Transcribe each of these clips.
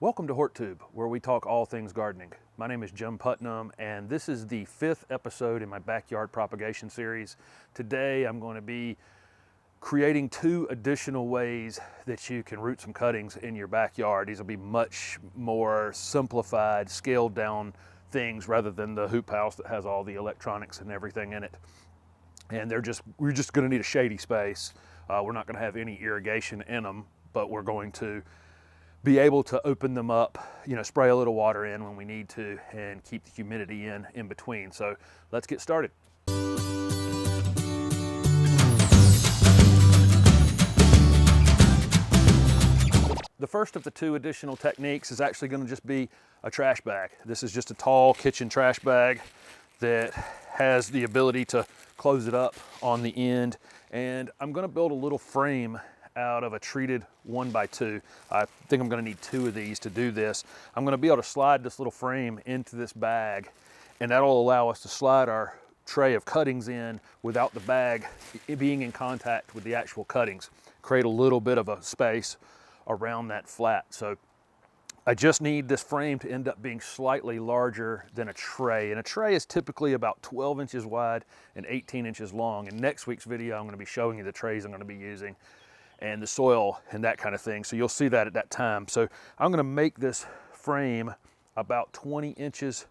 Welcome to HortTube, where we talk all things gardening. My name is Jim Putnam, and this is the 5th episode in my Backyard Propagation series. Today I'm going to be creating 2 additional ways that you can root some cuttings in your backyard. These will be much more simplified, scaled down things rather than the hoop house that has all the electronics and everything in it. And we're just going to need a shady space. We're not going to have any irrigation in them, but we're going to be able to open them up, spray a little water in when we need to, and keep the humidity in between. So let's get started. The first of the 2 additional techniques is actually going to just be a trash bag. This is just a tall kitchen trash bag that has the ability to close it up on the end. And I'm going to build a little frame out of a treated 1x2. I think I'm going to need 2 of these to do this. I'm going to be able to slide this little frame into this bag, and that'll allow us to slide our tray of cuttings in without the bag being in contact with the actual cuttings. Create a little bit of a space around that flat. So I just need this frame to end up being slightly larger than a tray. And a tray is typically about 12 inches wide and 18 inches long. In next week's video, I'm going to be showing you the trays I'm going to be using and the soil and that kind of thing. So you'll see that at that time. So I'm going to make this frame about 20 inches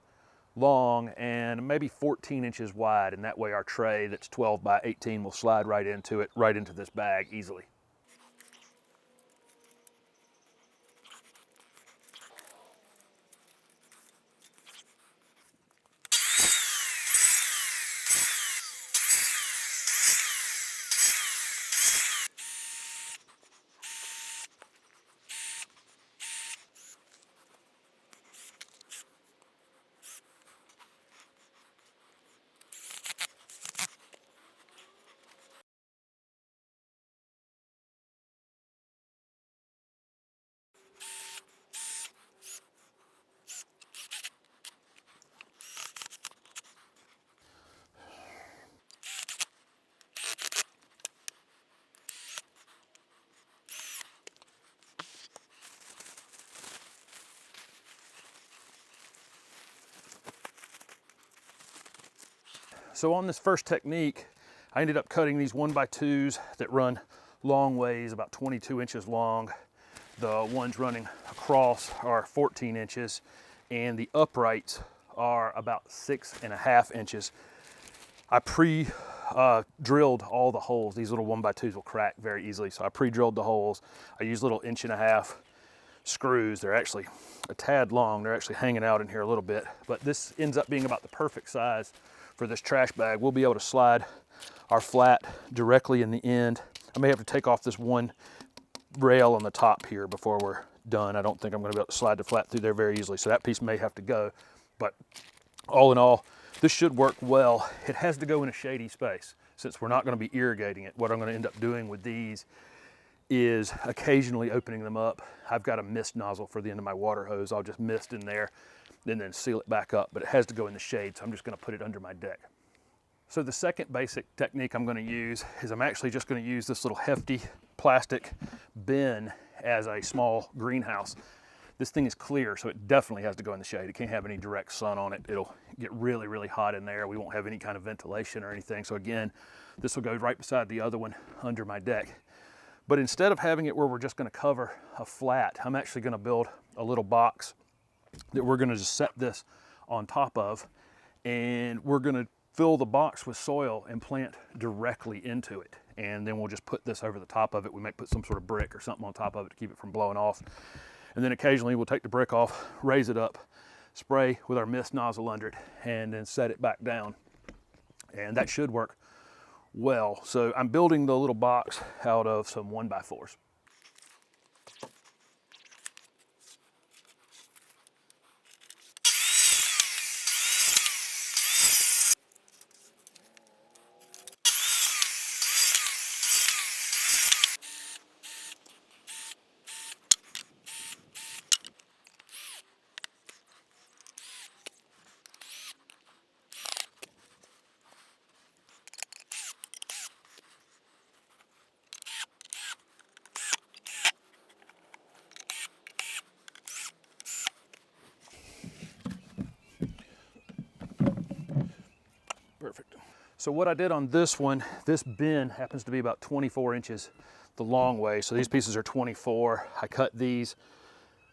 long and maybe 14 inches wide. And that way our tray that's 12 by 18 will slide right into this bag easily. So on this first technique, I ended up cutting these 1x2s that run long ways, about 22 inches long. The ones running across are 14 inches, and the uprights are about 6.5 inches. I pre-drilled all the holes. These little 1x2s will crack very easily, so I pre-drilled the holes. I used little 1.5-inch screws. They're actually a tad long. They're actually hanging out in here a little bit, but this ends up being about the perfect size for this trash bag. We'll be able to slide our flat directly in the end. I may have to take off this one rail on the top here before we're done. I don't think I'm going to be able to slide the flat through there very easily, so that piece may have to go. But all in all, this should work well. It has to go in a shady space since we're not going to be irrigating it. What I'm going to end up doing with these is occasionally opening them up. I've got a mist nozzle for the end of my water hose. I'll just mist in there and then seal it back up, but it has to go in the shade, so I'm just going to put it under my deck. So the second basic technique I'm going to use is I'm actually just going to use this little hefty plastic bin as a small greenhouse. This thing is clear, so it definitely has to go in the shade. It can't have any direct sun on it. It'll get really, really hot in there. We won't have any kind of ventilation or anything. So again, this will go right beside the other one under my deck. But instead of having it where we're just going to cover a flat, I'm actually going to build a little box that we're going to just set this on top of, and we're going to fill the box with soil and plant directly into it. And then we'll just put this over the top of it. We might put some sort of brick or something on top of it to keep it from blowing off. And then occasionally we'll take the brick off, raise it up, spray with our mist nozzle under it, and then set it back down. And that should work well. So I'm building the little box out of some 1x4s. So what I did on this one, this bin happens to be about 24 inches the long way. So these pieces are 24. I cut these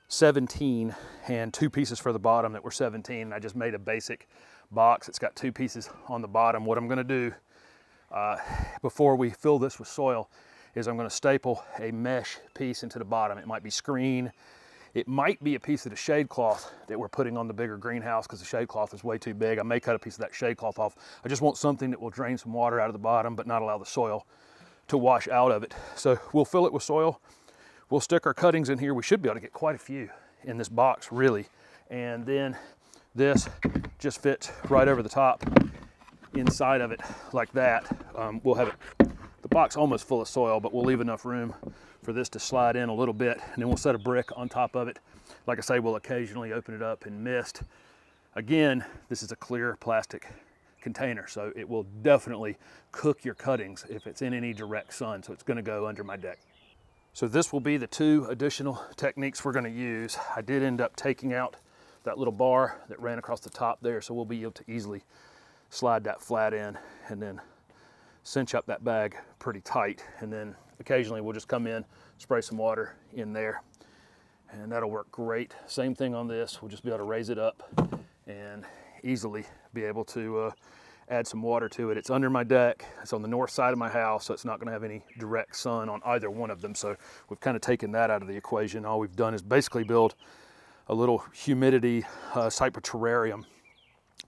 17 and 2 pieces for the bottom that were 17. And I just made a basic box. It's got 2 pieces on the bottom. What I'm gonna do before we fill this with soil is I'm gonna staple a mesh piece into the bottom. It might be screen. It might be a piece of the shade cloth that we're putting on the bigger greenhouse because the shade cloth is way too big. I may cut a piece of that shade cloth off. I just want something that will drain some water out of the bottom but not allow the soil to wash out of it. So we'll fill it with soil. We'll stick our cuttings in here. We should be able to get quite a few in this box, really. And then this just fits right over the top inside of it like that. We'll have the box almost full of soil, but we'll leave enough room for this to slide in a little bit, and then we'll set a brick on top of it. Like I say, we'll occasionally open it up and mist. Again, this is a clear plastic container, so it will definitely cook your cuttings if it's in any direct sun, so it's gonna go under my deck. So this will be the 2 additional techniques we're gonna use. I did end up taking out that little bar that ran across the top there, so we'll be able to easily slide that flat in and then cinch up that bag pretty tight, and then occasionally we'll just come in, spray some water in there, and that'll work great. Same thing on this. We'll just be able to raise it up and easily be able to add some water to it. It's under my deck. It's on the north side of my house, so it's not gonna have any direct sun on either one of them. So we've kind of taken that out of the equation. All we've done is basically build a little humidity type of terrarium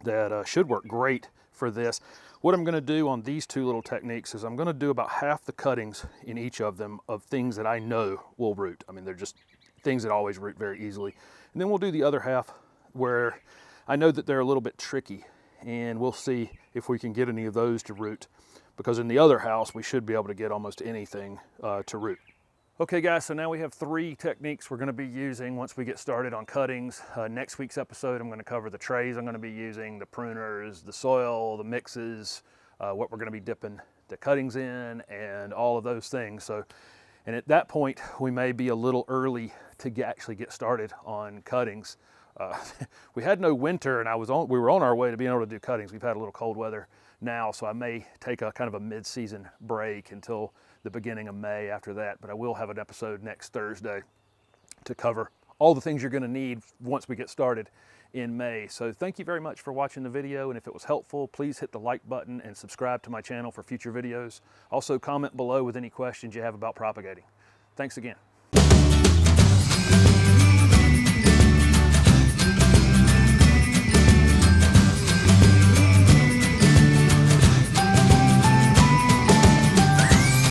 that should work great for this. What I'm gonna do on these 2 little techniques is I'm gonna do about half the cuttings in each of them of things that I know will root. I mean, they're just things that always root very easily. And then we'll do the other half where I know that they're a little bit tricky, and we'll see if we can get any of those to root, because in the other house, we should be able to get almost anything to root. Okay guys, so now we have 3 techniques we're gonna be using once we get started on cuttings. Next week's episode, I'm gonna cover the trays I'm gonna be using, the pruners, the soil, the mixes, what we're gonna be dipping the cuttings in, and all of those things. So, and at that point, we may be a little early to actually get started on cuttings. We had no winter, and we were on our way to being able to do cuttings. We've had a little cold weather now, so I may take a kind of a mid-season break until the beginning of May after that, but I will have an episode next Thursday to cover all the things you're gonna need once we get started in May. So thank you very much for watching the video, and if it was helpful, please hit the like button and subscribe to my channel for future videos. Also comment below with any questions you have about propagating. Thanks again.